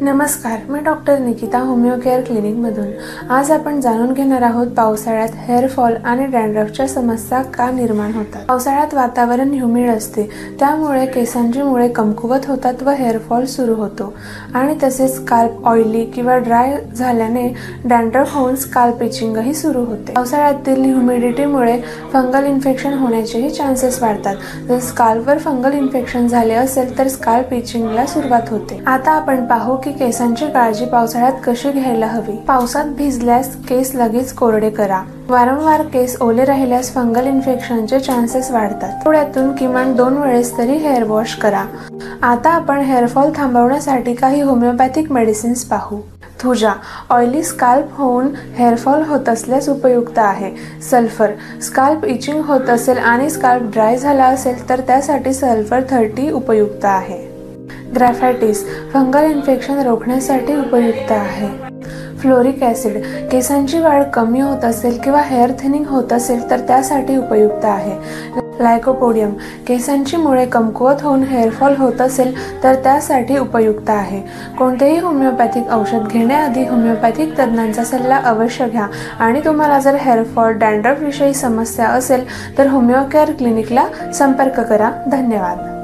नमस्कार, मी doctor Nikita homeo care क्लिनिकमधून। आज आपण जाणून घेणार आहोत पावसाळ्यात हेअर फॉल आणि डॅन्ड्रफच्या समस्या का निर्माण होतात। पावसाळ्यात वातावरण ह्युमिड असते, त्यामुळे केसांची मुळे कमकुवत होतात व हेअर फॉल सुरू होतो आणि तसेच स्काल्प ऑइली किंवा ड्राय झाल्याने डॅन्ड्रफ होऊन स्काल्प इचिंगही सुरू होते। पावसाळ्यातील ह्युमिडिटीमुळे फंगल इन्फेक्शन होण्याचेही चान्सेस वाढतात। जर स्काल्पवर फंगल इन्फेक्शन झाले असेल तर स्काल्प इचिंगला सुरुवात होते। आता आपण पाहू की केसांची काळजी पावसाळ्यात कशी घ्यायला हवी। पावसात भिजल्यास केस लगेच कोरडे करा। वारंवार केस ओले राहिल्यास फंगल इन्फेक्शनचे चान्सेस वाढतात। आठवड्यातून किमान 2 वेळेस तरी हेअर वॉश करा। आता आपण हेअरफॉल थांबवण्यासाठी काही होमिओपॅथिक मेडिसिन्स पाहू। थुजा ऑइली स्काल्प होऊन हेअरफॉल होत असल्यास उपयुक्त आहे। सल्फर स्काल्प इचिंग होत असेल आणि स्काल्प ड्राय झाला असेल तर त्यासाठी सल्फर 30 उपयुक्त आहे। ग्रॅफायटिस फंगल इन्फेक्शन रोखण्यासाठी उपयुक्त आहे। फ्लोरिक ॲसिड केसांची वाढ कमी होत असेल किंवा हेअर थिनिंग होत असेल तर त्यासाठी उपयुक्त आहे। लायकोपोडियम केसांची मुळे कमकुवत होऊन हेअरफॉल होत असेल तर त्यासाठी उपयुक्त आहे। कोणतेही होमिओपॅथिक औषध घेण्याआधी होमिओपॅथिक तज्ज्ञांचा सल्ला अवश्य घ्या आणि तुम्हाला जर हेअरफॉल डॅन्ड्रफ विषयी समस्या असेल तर होमिओ केअर क्लिनिकला संपर्क करा। धन्यवाद।